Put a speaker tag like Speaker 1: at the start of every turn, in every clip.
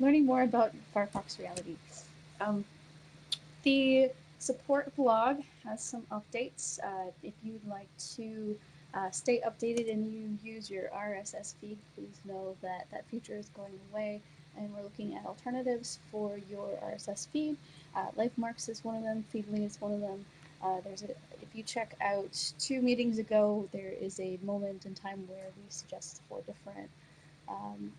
Speaker 1: Learning more about Firefox Reality. Um, the support blog has some updates. If you'd like to stay updated and you use your RSS feed, please know that that feature is going away, and we're looking at alternatives for your RSS feed. LifeMarks is one of them. Feedly is one of them. If you check out 2 meetings ago, there is a moment in time where we suggest 4 different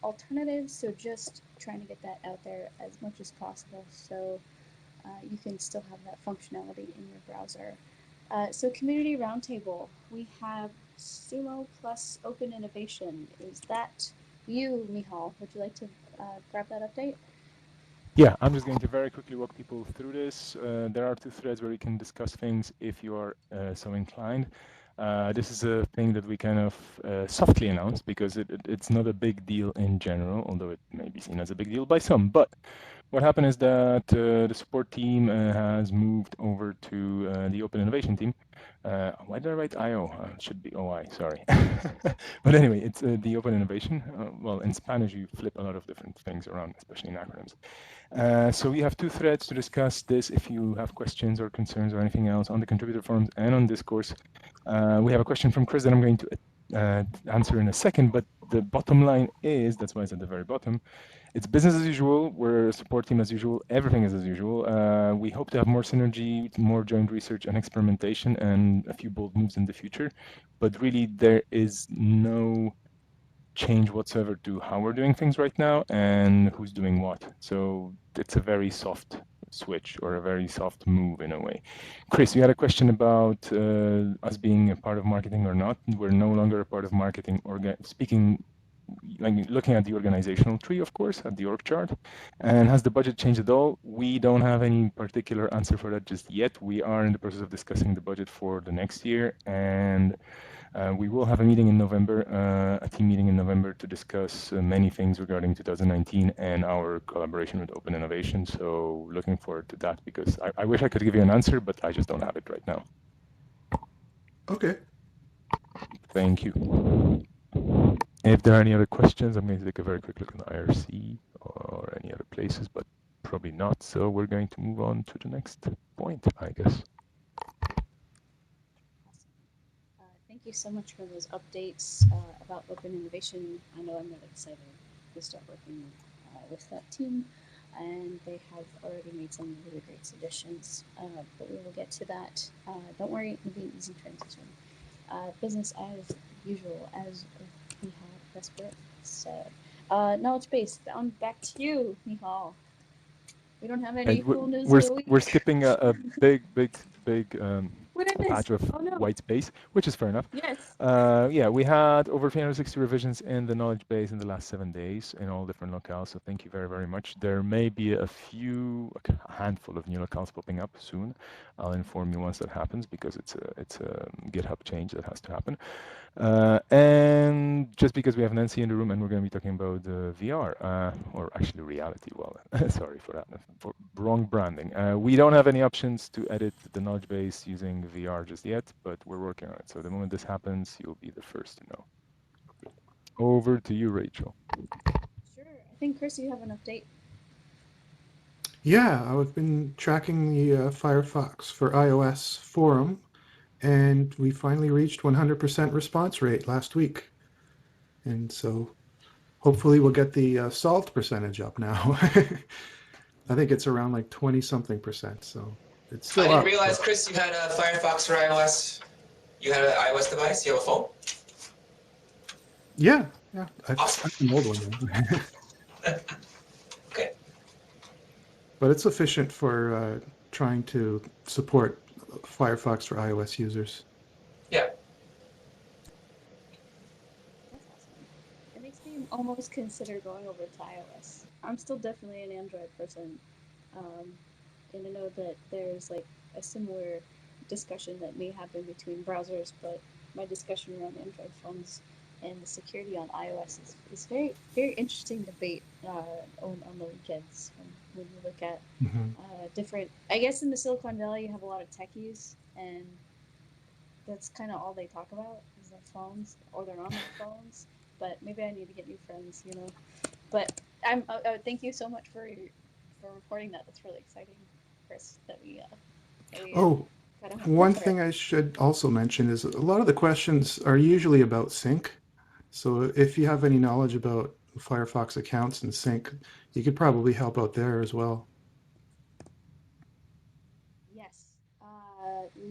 Speaker 1: alternatives. So just trying to get that out there as much as possible. So you can still have that functionality in your browser. So Community Roundtable, we have SUMO plus Open Innovation. Is that you, Mihal? Would you like to grab that update?
Speaker 2: Yeah, I'm just going to very quickly walk people through this. There are 2 threads where you can discuss things if you are so inclined. This is a thing that we kind of softly announced because it's not a big deal in general, although it may be seen as a big deal by some. But what happened is that the support team has moved over to the Open Innovation team. Why did I write IO? It should be OI, sorry. But anyway, it's the Open Innovation. Well, in Spanish, you flip a lot of different things around, especially in acronyms. So we have 2 threads to discuss this. If you have questions or concerns or anything else on the contributor forums and on discourse, we have a question from Chris that I'm going to answer in a second, but the bottom line is, that's why it's at the very bottom, it's business as usual. We're a support team as usual. Everything is as usual. We hope to have more synergy, more joint research and experimentation, and a few bold moves in the future. But really, there is no change whatsoever to how we're doing things right now and who's doing what. So it's a very soft switch or a very soft move in a way. Chris, you had a question about us being a part of marketing or not. We're no longer a part of marketing. Speaking, like looking at the organizational tree, of course, at the org chart. And has the budget changed at all? We don't have any particular answer for that just yet. We are in the process of discussing the budget for the next year, and we will have a meeting in November, a team meeting in November to discuss many things regarding 2019 and our collaboration with Open Innovation. So looking forward to that because I wish I could give you an answer, but I just don't have it right now.
Speaker 3: Okay.
Speaker 2: Thank you. If there are any other questions, I'm going to take a very quick look on the IRC or any other places, but probably not. So we're going to move on to the next point, I guess.
Speaker 1: Thank you so much for those updates about Open Innovation. I know I'm really excited to start working with that team, and they have already made some really great suggestions. But we will get to that. Don't worry, it'll be an easy transition. Business as usual, as we have Desperate said. Knowledge base, down back to you, Nihal. We don't have any cool news of the
Speaker 2: We're
Speaker 1: week.
Speaker 2: skipping a big
Speaker 1: What I missed?
Speaker 2: patch of
Speaker 1: Oh no.
Speaker 2: white space, which is fair enough.
Speaker 1: Yes.
Speaker 2: Yeah, we had over 360 revisions in the knowledge base in the last 7 days in all different locales. So thank you very, very much. There may be a handful of new locales popping up soon. I'll inform you once that happens because it's a GitHub change that has to happen. And just because we have Nancy in the room and we're going to be talking about VR, or actually reality, well, sorry for that, for wrong branding. We don't have any options to edit the knowledge base using VR just yet, but we're working on it. So the moment this happens, you'll be the first to know. Over to you, Rachel.
Speaker 1: Sure. I think, Chris, you have an update.
Speaker 3: Yeah, I've been tracking the Firefox for iOS forum, and we finally reached 100% response rate last week. And so hopefully we'll get the solved percentage up now. I think it's around like 20-something%. So it's still
Speaker 4: I didn't
Speaker 3: up.
Speaker 4: realize, Chris, you had a Firefox for iOS. You had an iOS device? You have a phone?
Speaker 3: Yeah. I
Speaker 4: Awesome.
Speaker 3: have an old one.
Speaker 4: Okay.
Speaker 3: But it's sufficient for trying to support Firefox for iOS users.
Speaker 4: Yeah.
Speaker 1: That's awesome. It makes me almost consider going over to iOS. I'm still definitely an Android person, um, and I know that there's like a similar discussion that may happen between browsers, but my discussion around Android phones and the security on iOS is very very interesting debate on the weekends when you look at different. I guess in the Silicon Valley you have a lot of techies, and that's kind of all they talk about is their phones or they're on their phones. But maybe I need to get new friends, you know. But Thank you so much for reporting that. That's really exciting, Chris. That we
Speaker 3: Oh,
Speaker 1: got a
Speaker 3: one
Speaker 1: for it.
Speaker 3: thing I should also mention is a lot of the questions are usually about sync. So if you have any knowledge about Firefox accounts and sync, you could probably help out there as well.
Speaker 1: Yes.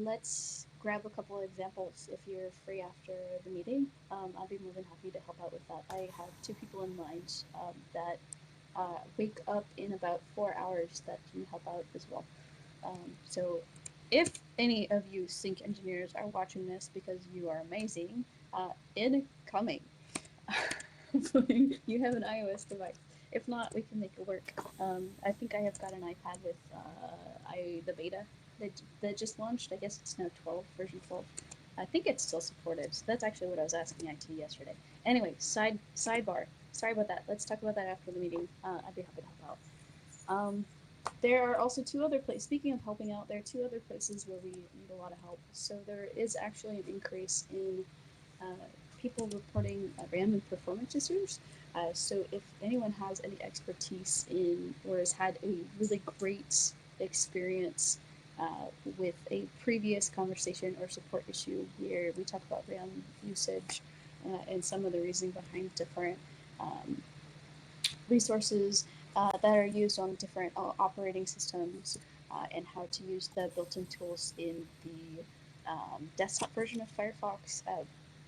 Speaker 1: Let's grab a couple of examples if you're free after the meeting. I'd be more than happy to help out with that. I have two people in mind that wake up in about 4 hours that can help out as well. So if any of you sync engineers are watching this because you are amazing, incoming. Hopefully you have an iOS device. If not, we can make it work. I think I have got an iPad with the beta that just launched. I guess it's now 12, version 12. I think it's still supported. So that's actually what I was asking IT yesterday. Anyway, sidebar. Sorry about that. Let's talk about that after the meeting. I'd be happy to help out. There are also two other places. Speaking of helping out, there are two other places where we need a lot of help. So there is actually an increase in people reporting RAM and performance issues. So if anyone has any expertise in or has had a really great experience with a previous conversation or support issue where we talk about RAM usage and some of the reasoning behind different resources that are used on different operating systems and how to use the built-in tools in the desktop version of Firefox.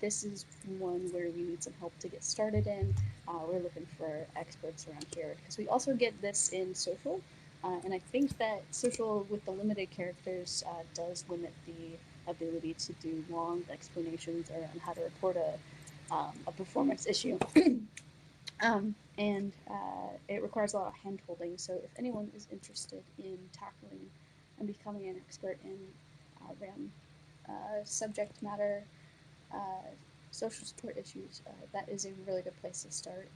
Speaker 1: This is one where we need some help to get started in. We're looking for experts around here because we also get this in social. And I think that social with the limited characters does limit the ability to do long explanations on how to report a performance issue. And it requires a lot of hand holding. So if anyone is interested in tackling and becoming an expert in RAM subject matter, social support issues, that is a really good place to start.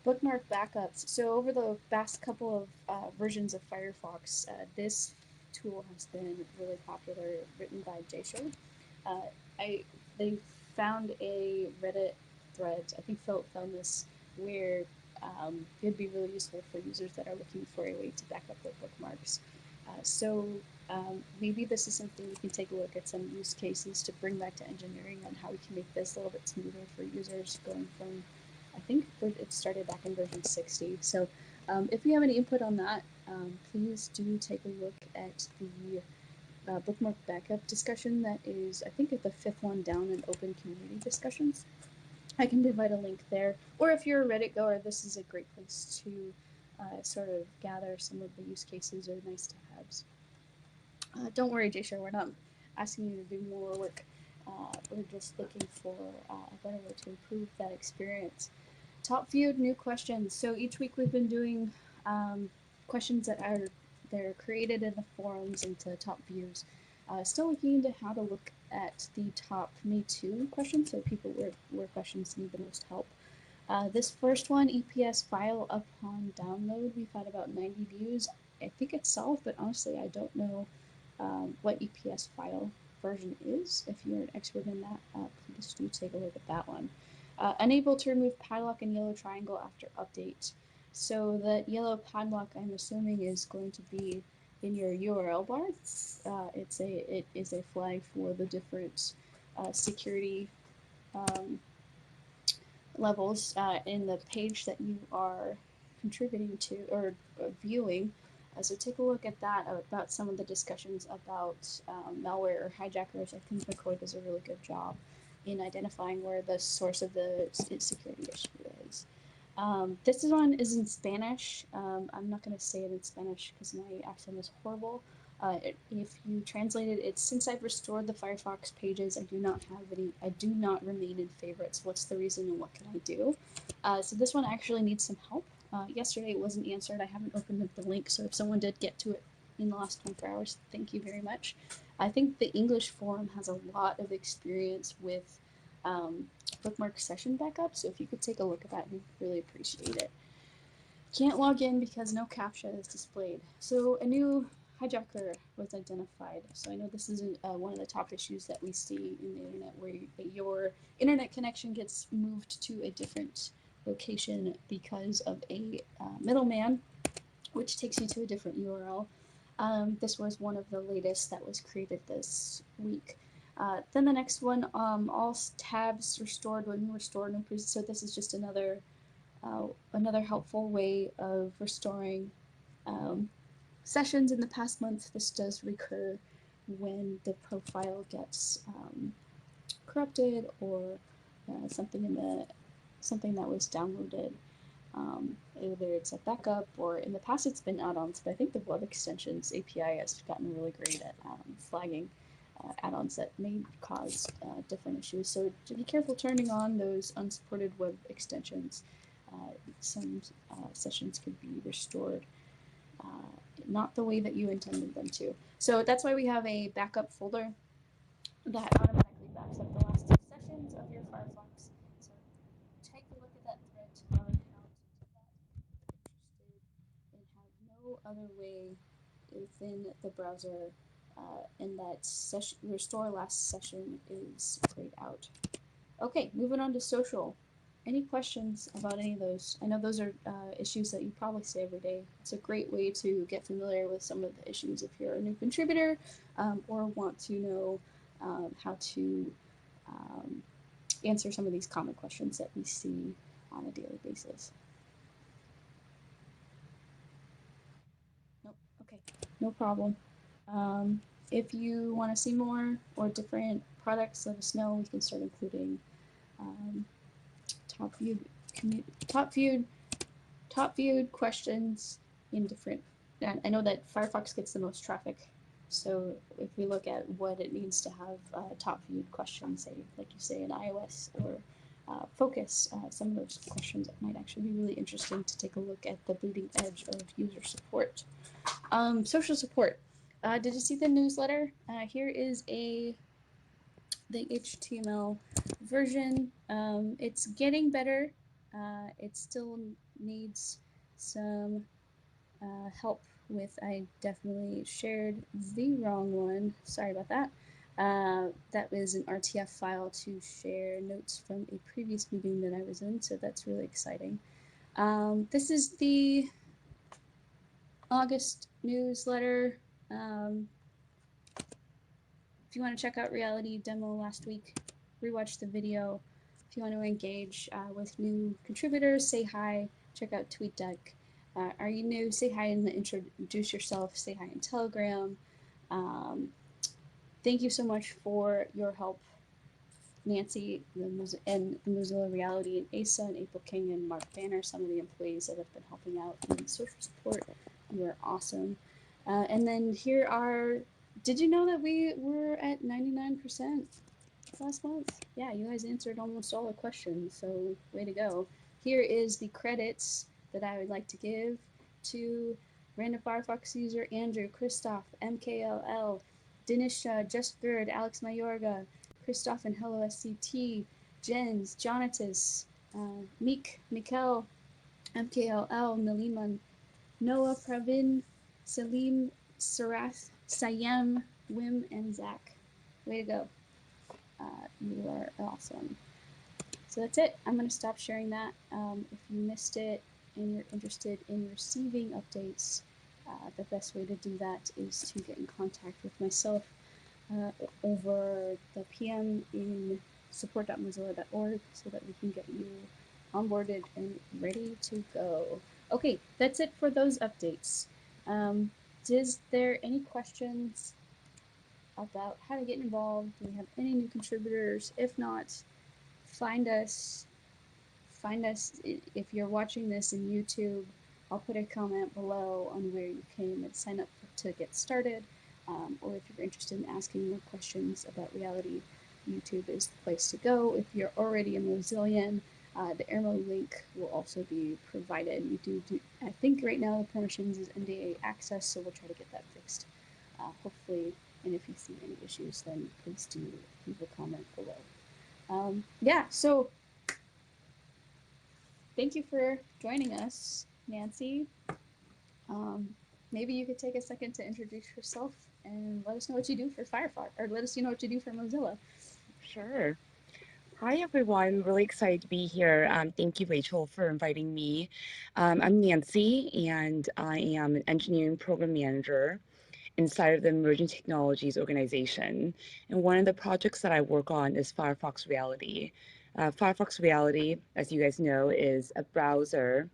Speaker 1: Bookmark backups. So over the past couple of versions of Firefox, this tool has been really popular, written by Jay Shore. They found a Reddit thread. I think Philip found this where it'd be really useful for users that are looking for a way to back up their bookmarks. So maybe this is something we can take a look at some use cases to bring back to engineering on how we can make this a little bit smoother for users going from, I think it started back in version 60. So if you have any input on that, please do take a look at the bookmark backup discussion that is, I think, at the 5th one down in open community discussions. I can provide a link there. Or if you're a Reddit goer, this is a great place to sort of gather some of the use cases or nice to haves. Don't worry, Jaysha, we're not asking you to do more work. We're just looking for a better way to improve that experience. Top viewed new questions. So each week we've been doing questions that are they're created in the forums into top views. Still looking into how to look at the top Me Too questions, so people where questions need the most help. This first one, EPS file upon download, we've had about 90 views. I think it's solved, but honestly, I don't know what EPS file version is. If you're an expert in that, please do take a look at that one. Unable to remove padlock and yellow triangle after update. So the yellow padlock, I'm assuming, is going to be in your URL bar. It is a flag for the different security levels in the page that you are contributing to or viewing. So take a look at that, about some of the discussions about malware or hijackers. I think McCoy does a really good job in identifying where the source of the security issue is. This one is in Spanish. I'm not going to say it in Spanish because my accent is horrible. If you translate it, it's since I've restored the Firefox pages, I do not remain in favorites. What's the reason and what can I do? So this one actually needs some help. Yesterday it wasn't answered. I haven't opened up the link, so if someone did get to it in the last 24 hours, thank you very much. I think the English forum has a lot of experience with bookmark session backup, so if you could take a look at that, we'd really appreciate it. Can't log in because no CAPTCHA is displayed. So a new hijacker was identified. So I know this is one of the top issues that we see in the internet, where your internet connection gets moved to a different location because of a middleman, which takes you to a different URL. This was one of the latest that was created this week. Then the next one, all tabs restored when restored and so this is just another helpful way of restoring sessions in the past month. This does recur when the profile gets corrupted or something that was downloaded. Either it's a backup or in the past it's been add-ons, but I think the web extensions API has gotten really great at flagging add-ons that may cause different issues. So to be careful turning on those unsupported web extensions. Some sessions could be restored not the way that you intended them to. So that's why we have a backup folder that automatically backs up the last 2 sessions of your Firefox. So take a look at that thread to learn how to do that if you're interested and have no other way within the browser and that session restore last session is grayed out. Okay, moving on to social. Any questions about any of those? I know those are issues that you probably see every day. It's a great way to get familiar with some of the issues if you're a new contributor or want to know how to answer some of these common questions that we see on a daily basis. Nope, okay, no problem. If you want to see more or different products, let us know. We can start including top viewed questions in different. I know that Firefox gets the most traffic, so if we look at what it needs to have top viewed questions, say like you say in iOS or Focus, some of those questions might actually be really interesting to take a look at the bleeding edge of user support. Social support. Did you see the newsletter? Here is the HTML version. It's getting better. It still needs some help with. I definitely shared the wrong one. Sorry about that. That was an RTF file to share notes from a previous meeting that I was in, so that's really exciting. This is the August newsletter. If you want to check out Reality demo last week, rewatch the video. If you want to engage with new contributors, say hi, check out TweetDeck. Are you new? Say hi and introduce yourself. Say hi in Telegram. Thank you so much for your help, Nancy, and the Mozilla Reality, and Asa, and April King, and Mark Banner, some of the employees that have been helping out in social support. You are awesome. And then here are, did you know that we were at 99% last month? Yeah, you guys answered almost all the questions, so way to go. Here is the credits that I would like to give to random Firefox user Andrew, Christoph, MKLL, Dinisha, Just Bird, Alex Mayorga, Christoph and Hello SCT, Jens, Jonatas, Meek, Mikkel, MKLL, Naliman, Noah, Pravin, Salim, Sarath, Sayem, Wim, and Zach. Way to go. You are awesome. So that's it. I'm going to stop sharing that. If you missed it and you're interested in receiving updates, the best way to do that is to get in contact with myself over the PM in support.mozilla.org so that we can get you onboarded and ready to go. Okay, that's it for those updates. Is there any questions about how to get involved? Do we have any new contributors? If not, find us if you're watching this in YouTube. I'll put a comment below on where you can sign up to get started, or if you're interested in asking more questions about Reality, YouTube is the place to go. If you're already a Mozillian, the Airmo link will also be provided. We do I think right now the permissions is NDA access, so we'll try to get that fixed, hopefully. And if you see any issues, then please do leave a comment below. Yeah, so thank you for joining us, Nancy. Maybe you could take a second to introduce yourself and let us know what you do for Firefox, or let us know what you do for Mozilla.
Speaker 5: Sure. Hi, everyone. I'm really excited to be here. Thank you, Rachel, for inviting me. I'm Nancy, and I am an engineering program manager inside of the Emerging Technologies organization. And one of the projects that I work on is Firefox Reality. Firefox Reality, as you guys know, is a browser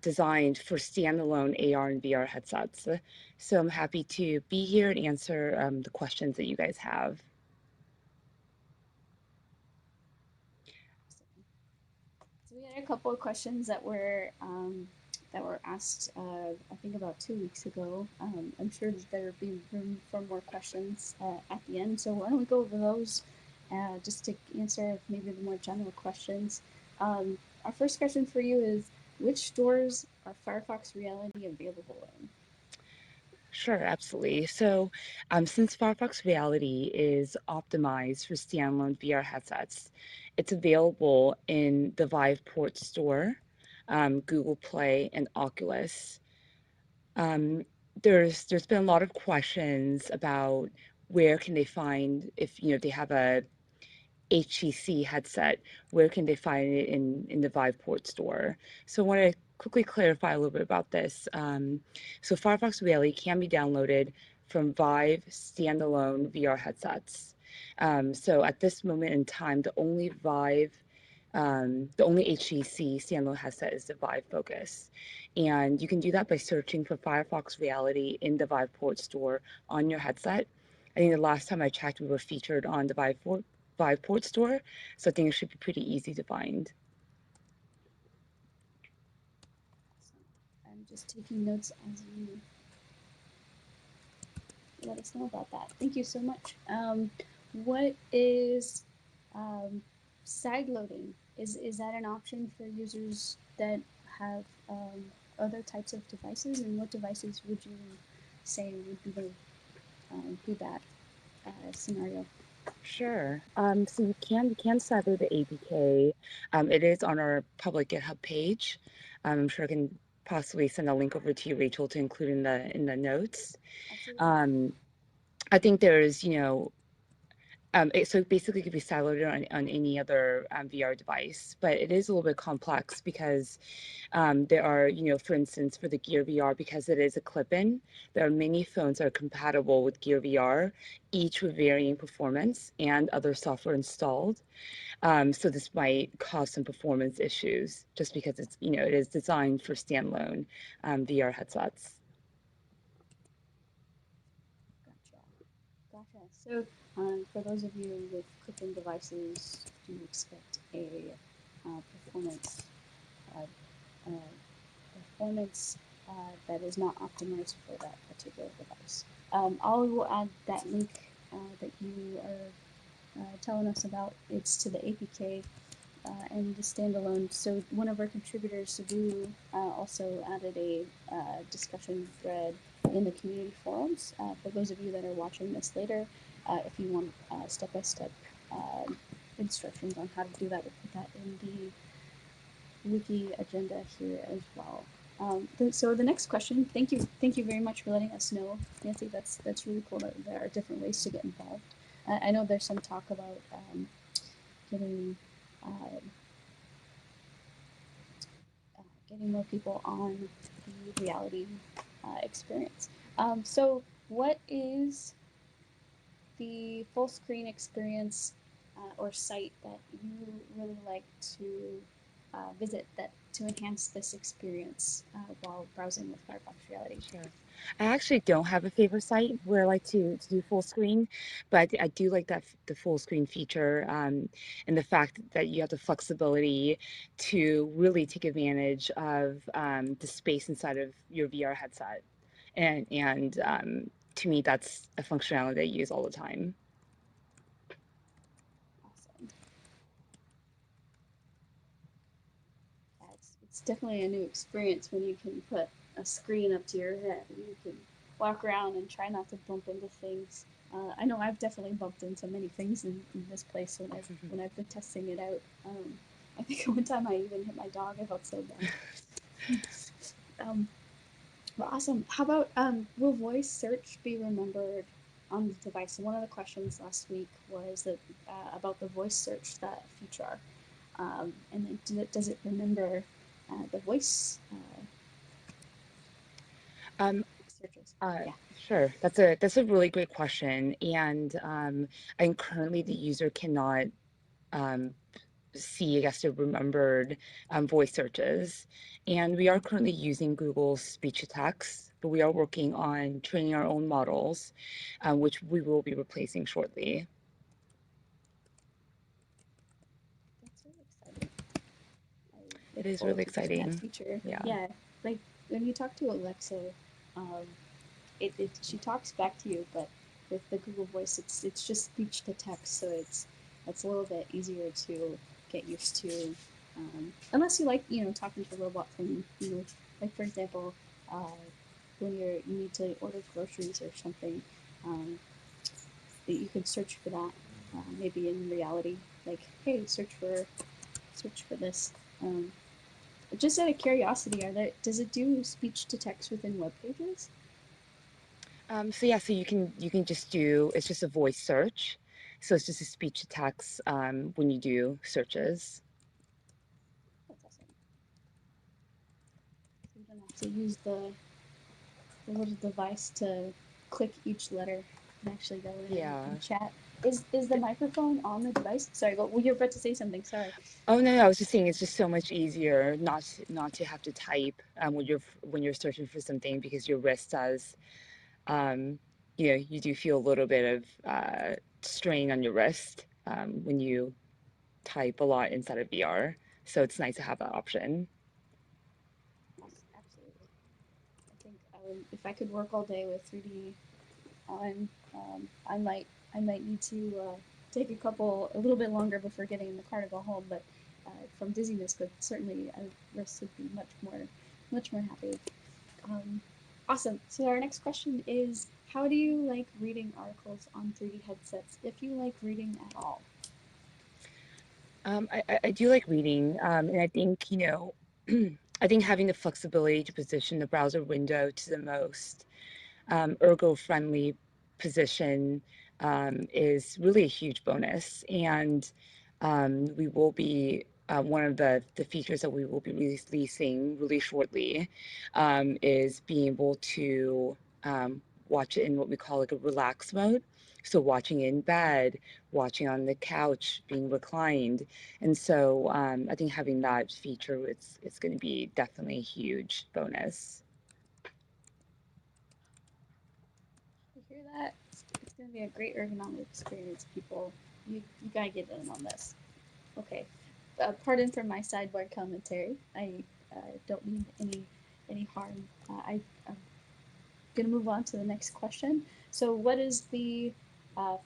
Speaker 5: designed for standalone AR and VR headsets. So I'm happy to be here and answer the questions that you guys have.
Speaker 1: So we had a couple of questions that were asked, I think about 2 weeks ago. I'm sure that there will be room for more questions at the end. So why don't we go over those just to answer maybe the more general questions. Our first question for you is, which stores are Firefox Reality available in?
Speaker 5: Sure, absolutely. So, since Firefox Reality is optimized for standalone VR headsets, it's available in the Viveport store, Google Play, and Oculus. Um, there's been a lot of questions about where can they find if they have a HTC headset, where can they find it in the Viveport store? So I want to quickly clarify a little bit about this. So Firefox Reality can be downloaded from Vive standalone VR headsets. So at this moment in time, the only HTC standalone headset is the Vive Focus. And you can do that by searching for Firefox Reality in the Viveport store on your headset. I think the last time I checked, we were featured on the Viveport store, so I think it should be pretty easy to find.
Speaker 1: I'm just taking notes as you let us know about that. Thank you so much. What is side loading? Is that an option for users that have other types of devices? And what devices would you say would be the be that scenario?
Speaker 5: Sure. So you can settle the APK. It is on our public GitHub page. I'm sure I can possibly send a link over to you, Rachel, to include in the notes.
Speaker 1: Absolutely.
Speaker 5: I think there's, so basically it could be siloed on any other VR device, but it is a little bit complex because there are, for instance, for the Gear VR, because it is a clip-in, there are many phones that are compatible with Gear VR, each with varying performance and other software installed. So this might cause some performance issues just because it is designed for standalone VR headsets.
Speaker 1: Gotcha. So, for those of you with click-in devices, do you expect a performance uh, uh, performance that is not optimized for that particular device? I will add that link that you are telling us about. It's to the APK and the standalone. So one of our contributors, Sabu, also added a discussion thread in the community forums. For those of you that are watching this later, if you want step-by-step instructions on how to do that, we'll put that in the wiki agenda here as well. So the next question, thank you very much for letting us know, Nancy. That's really cool that there are different ways to get involved. I know there's some talk about getting uh, getting more people on the reality experience. So, what is the full screen experience or site that you really like to visit that to enhance this experience while browsing with Firefox Reality?
Speaker 5: Sure. I actually don't have a favorite site where I like to do full screen, but I do like the full screen feature and the fact that you have the flexibility to really take advantage of the space inside of your VR headset. And to me, that's a functionality that I use all the time.
Speaker 1: Awesome. Yeah, it's definitely a new experience when you can put a screen up to your head and you can walk around and try not to bump into things. I know I've definitely bumped into many things in this place when I've been testing it out. I think one time I even hit my dog. I felt so bad. Well, awesome. How about will voice search be remembered on the device. And one of the questions last week was that about the voice search that feature, and then does it remember the voice
Speaker 5: Um,
Speaker 1: searches?
Speaker 5: uh,
Speaker 1: Yeah.
Speaker 5: sure. That's a really great question, and currently the user cannot um, see, I guess, the remembered voice searches. And we are currently using Google's speech to text, but we are working on training our own models, which we will be replacing shortly.
Speaker 1: That's really exciting. I
Speaker 5: It
Speaker 1: look
Speaker 5: is
Speaker 1: forward
Speaker 5: really
Speaker 1: to using that
Speaker 5: exciting.
Speaker 1: feature.
Speaker 5: Yeah.
Speaker 1: Yeah, like when you talk to Alexa, um, she talks back to you, but with the Google Voice, it's just speech to text, so it's a little bit easier to get used to. Unless you like talking to a robot from like for example, uh, when you need to order groceries or something, um, that you can search for that. Maybe in reality, like hey, search for this. Um, just out of curiosity, does it do speech to text within web pages?
Speaker 5: So yeah, so you can just do, it's just a voice search. So it's just a speech to text when you do searches.
Speaker 1: That's awesome. So you don't have to use the little device to click each letter and actually go in
Speaker 5: Yeah.
Speaker 1: and chat. Is the microphone on the device? Sorry, well, you're about to say something. Sorry.
Speaker 5: Oh no, no, I was just saying it's just so much easier not to have to type when you're searching for something because your wrist does you do feel a little bit of strain on your wrist when you type a lot inside of VR. So it's nice to have that option.
Speaker 1: Yes, absolutely. I think if I could work all day with 3D on, I might need to take a little bit longer before getting in the car to go home. But from dizziness, but certainly rest would be much more happy. Um, awesome. So our next question is, how do you like reading articles on 3D headsets, if you like reading at all?
Speaker 5: I do like reading, and I think, I think having the flexibility to position the browser window to the most ergo-friendly position is really a huge bonus. And we will be one of the features that we will be releasing really shortly is being able to watch it in what we call like a relax mode. So watching in bed, watching on the couch, being reclined. And so I think having that feature, it's going to be definitely a huge bonus.
Speaker 1: You hear that? It's going to be a great ergonomic experience, people. You gotta get in on this. Okay. Pardon for my sidebar commentary. I don't mean any harm. I'm gonna move on to the next question. So, what is the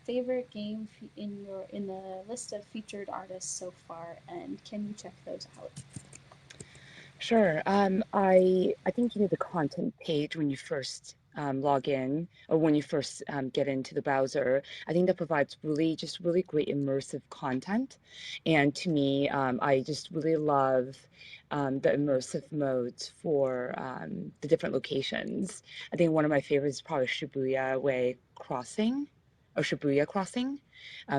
Speaker 1: favorite game in the list of featured artists so far, and can you check those out?
Speaker 5: Sure. I think the content page when you first log in or when you first get into the browser, I think that provides really great immersive content. And to me, I just really love the immersive modes for the different locations. I think one of my favorites is probably Shibuya Way Crossing or Shibuya Crossing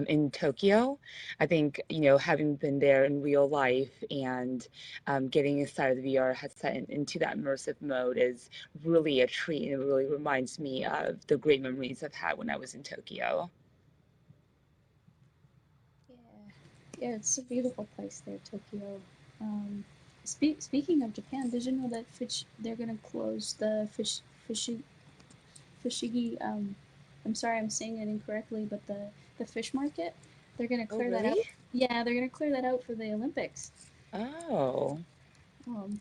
Speaker 5: in Tokyo. I think, having been there in real life and getting inside of the VR headset and into that immersive mode is really a treat, and it really reminds me of the great memories I've had when I was in Tokyo.
Speaker 1: Yeah, yeah, it's a beautiful place there, Tokyo. Um, speaking of Japan, did you know that they're gonna close the Fushigi? I'm sorry, I'm saying it incorrectly, but the fish market, they're gonna
Speaker 5: Oh,
Speaker 1: clear that out.
Speaker 5: really?
Speaker 1: Yeah, they're gonna clear that out for the Olympics.
Speaker 5: Oh,
Speaker 1: Um,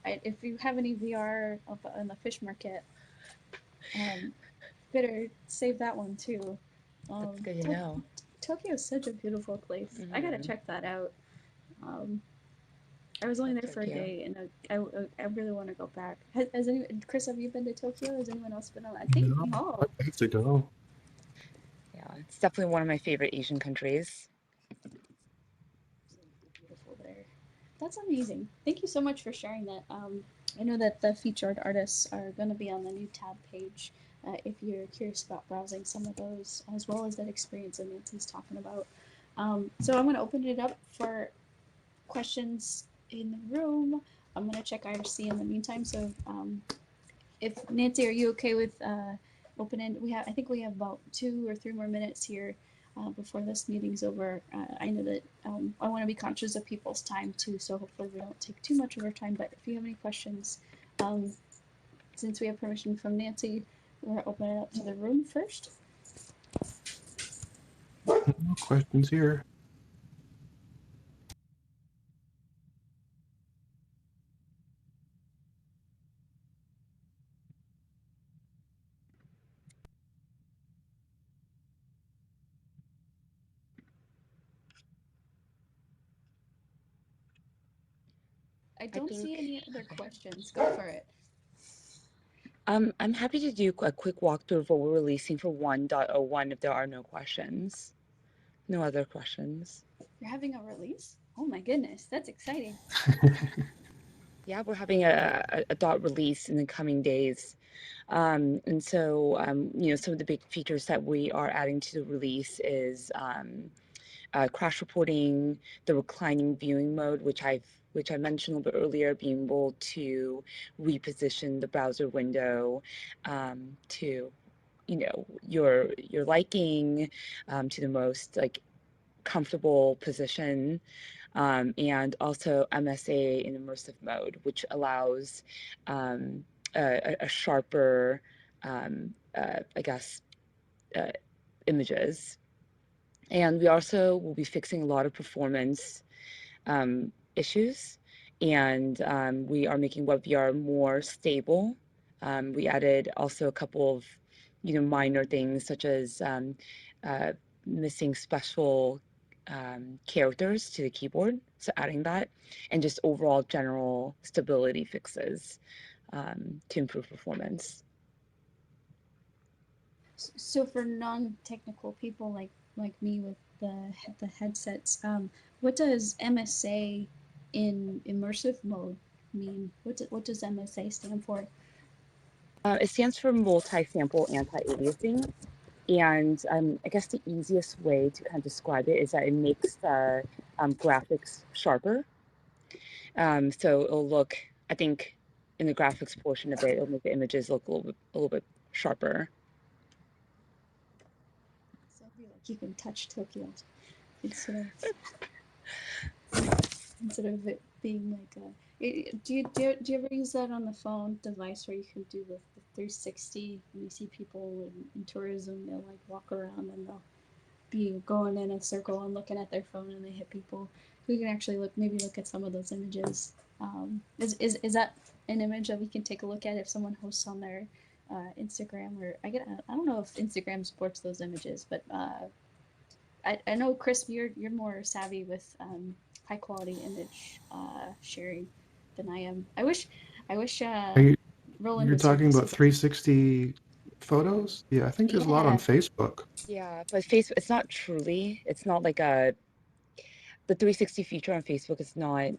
Speaker 1: if you have any VR on the fish market, um, better save that one too.
Speaker 5: that's
Speaker 1: Um,
Speaker 5: good to
Speaker 1: to-
Speaker 5: know.
Speaker 1: Tokyo is such a beautiful place. I gotta
Speaker 5: Hmm.
Speaker 1: check that out. Um, I was only
Speaker 5: Love
Speaker 1: there for a
Speaker 5: Tokyo.
Speaker 1: day, and I really want to go back. Chris, have you been to Tokyo? Has anyone else been? I think
Speaker 3: No, I
Speaker 1: oh,
Speaker 3: have to go.
Speaker 5: Yeah, it's definitely one of my favorite Asian countries.
Speaker 1: absolutely beautiful there. That's amazing. Thank you so much for sharing that. I know that the featured artists are going to be on the new tab page if you're curious about browsing some of those, as well as that experience that Nancy's talking about. So I'm going to open it up for questions in the room. I'm going to check IRC in the meantime. So if Nancy, are you okay with opening? I think we have about 2 or 3 more minutes here before this meeting's over. I know that I want to be conscious of people's time too, so hopefully we don't take too much of our time. But if you have any questions, since we have permission from Nancy, we're going to open it up to the room first.
Speaker 3: No questions here.
Speaker 1: I don't
Speaker 5: think-
Speaker 1: see any other questions. Go for it.
Speaker 5: I'm happy to do a quick walkthrough of what we're releasing for 1.01 if there are no questions. No other questions.
Speaker 1: You're having a release? Oh my goodness, that's exciting.
Speaker 5: Yeah, we're having a dot release in the coming days. And so, some of the big features that we are adding to the release is crash reporting, the reclining viewing mode, which I mentioned a little bit earlier, being able to reposition the browser window to, your liking, to the most comfortable position, and also MSA in immersive mode, which allows a sharper, images. And we also will be fixing a lot of performance issues, and we are making WebVR more stable. We added also a couple of, minor things such as missing special characters to the keyboard, so adding that, and just overall general stability fixes to improve performance.
Speaker 1: So for non-technical people like me with the headsets, what does MSA in immersive mode mean? What does MSA stand for?
Speaker 5: It stands for multi-sample anti-aliasing, and I guess the easiest way to kind of describe it is that it makes the graphics sharper. So it'll look, I think, in the graphics portion of it, it'll make the images look a little bit sharper.
Speaker 1: So it'll be like you can touch Tokyo instead of it being like a. Do you ever use that on the phone device where you can do the 360 and you see people in tourism, they'll like walk around and they'll be going in a circle and looking at their phone and they hit people. We can actually look at some of those images. Is that an image that we can take a look at if someone hosts on their Instagram? Or I don't know if Instagram supports those images, but I know, Chris, you're more savvy with high quality image sharing than I am. I wish Roland.
Speaker 3: You're talking about 360 photos? Yeah, I think there's a lot on Facebook.
Speaker 5: Yeah, but Facebook, it's not like the 360 feature on Facebook is not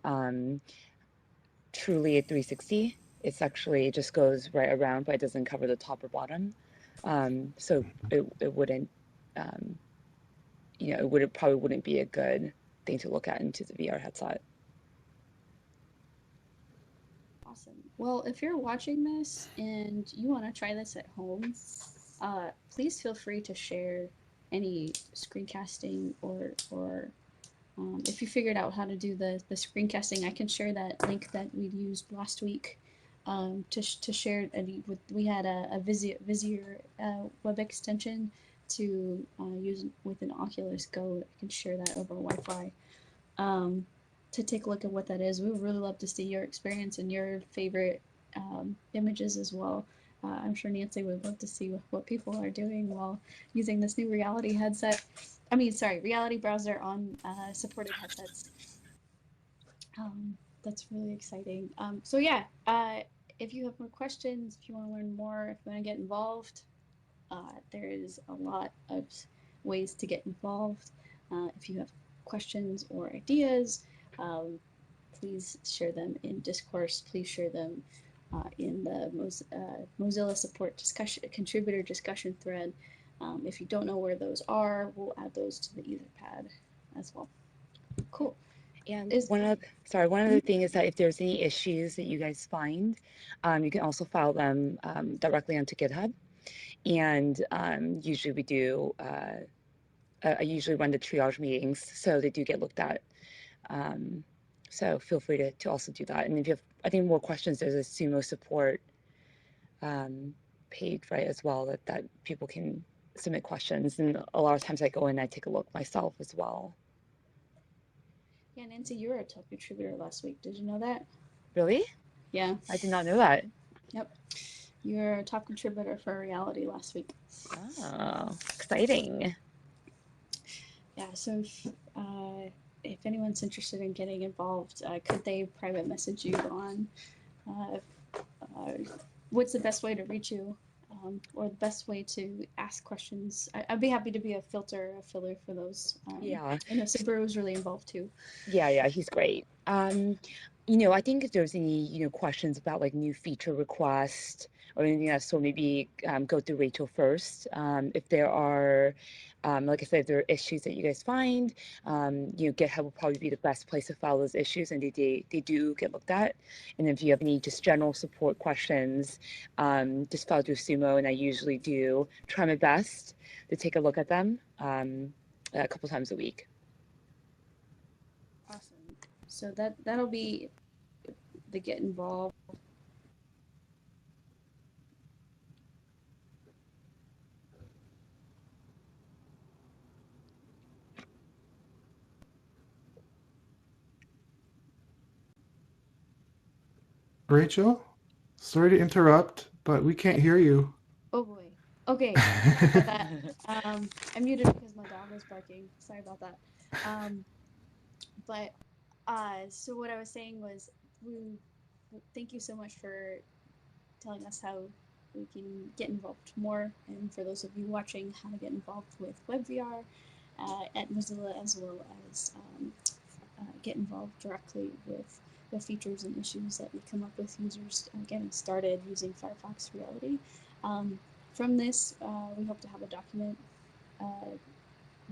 Speaker 5: truly a 360. It's actually, it just goes right around, but it doesn't cover the top or bottom. So it wouldn't, it probably wouldn't be a good thing to look at into the VR headset.
Speaker 1: Awesome. Well, if you're watching this and you want to try this at home, please feel free to share any screencasting or if you figured out how to do the screencasting, I can share that link that we used last week to share. We had a Visier web extension to use with an Oculus Go. I can share that over Wi-Fi to take a look at what that is. We would really love to see your experience and your favorite images as well. I'm sure Nancy would love to see what people are doing while using this new reality reality browser on supported headsets. That's really exciting. So yeah, if you have more questions, if you want to learn more, if you want to get involved, there is a lot of ways to get involved. If you have questions or ideas, please share them in discourse. Please share them in the Mozilla support contributor discussion thread. If you don't know where those are, we'll add those to the Etherpad as well. Cool.
Speaker 5: And
Speaker 1: Is-
Speaker 5: one other thing is that if there's any issues that you guys find, you can also file them directly onto GitHub. And usually we do, I usually run the triage meetings, so they do get looked at. So feel free to also do that. And if you have, I think, more questions, there's a SUMO support page, right, as well, that people can submit questions. And a lot of times I go in and I take a look myself as well.
Speaker 1: Yeah, Nancy, you were a top contributor last week. Did you know that?
Speaker 5: Really?
Speaker 1: Yeah.
Speaker 5: I did not know that.
Speaker 1: Yep. You're a top contributor for Reality last week.
Speaker 5: Oh, exciting.
Speaker 1: Yeah, so if anyone's interested in getting involved, could they private message you on what's the best way to reach you, or the best way to ask questions? I'd be happy to be a filler for those.
Speaker 5: Yeah.
Speaker 1: I know Subaru is really involved too.
Speaker 5: Yeah, he's great. I think if there's any, questions about like new feature requests or anything else, so maybe go through Rachel first. If there are, like I said, if there are issues that you guys find, GitHub will probably be the best place to file those issues, and they do get looked at. And if you have any just general support questions, just file through SUMO, and I usually do try my best to take a look at them a couple times a week.
Speaker 1: Awesome. So that'll be the get involved.
Speaker 3: Rachel, sorry to interrupt, but we can't hear you.
Speaker 1: Oh boy. Okay. Sorry about that. I muted because my dog was barking. Sorry about that. But so what I was saying was, thank you so much for telling us how we can get involved more, and for those of you watching, how to get involved with WebVR at Mozilla, as well as get involved directly with the features and issues that we come up with users getting started using Firefox Reality. From this, we hope to have a document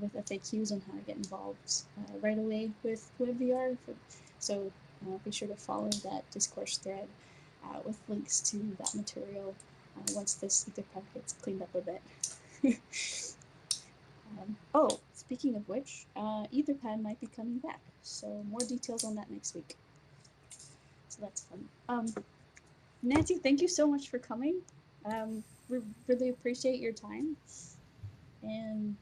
Speaker 1: with FAQs on how to get involved right away with WebVR. So be sure to follow that discourse thread with links to that material once this Etherpad gets cleaned up a bit. Speaking of which, Etherpad might be coming back, so more details on that next week. So that's fun. Nancy, thank you so much for coming. We really appreciate your time. And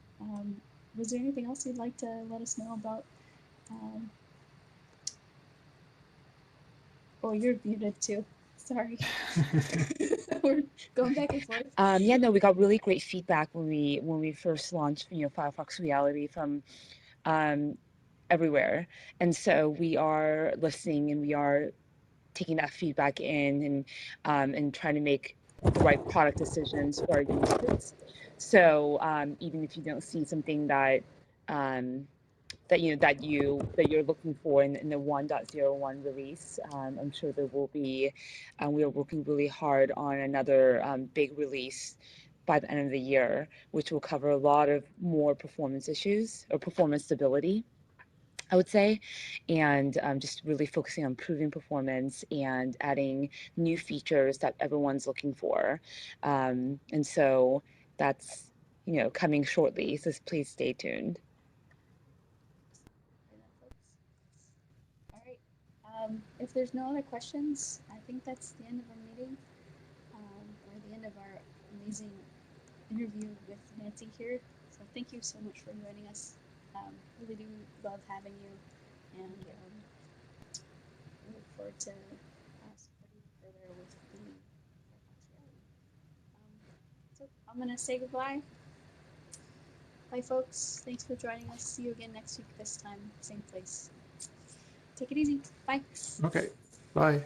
Speaker 1: was there anything else you'd like to let us know about? Oh, you're muted too. Sorry. We're going back and forth.
Speaker 5: No, we got really great feedback when we first launched, Firefox Reality from everywhere, and so we are listening and we are taking that feedback in and trying to make the right product decisions for our users. So even if you don't see something that that you're looking for in the 1.01 release, I'm sure there will be. We are working really hard on another big release by the end of the year, which will cover a lot of more performance issues or performance stability, I would say, and just really focusing on improving performance and adding new features that everyone's looking for. And so that's coming shortly. So please stay tuned.
Speaker 1: All right. If there's no other questions, I think that's the end of our meeting, or the end of our amazing interview with Nancy here. So thank you so much for joining us. Really do love having you, and we look forward to supporting you further with the Firefox Reality. So I'm gonna say goodbye. Bye, folks. Thanks for joining us. See you again next week. This time, same place. Take it easy. Bye.
Speaker 3: Okay, bye.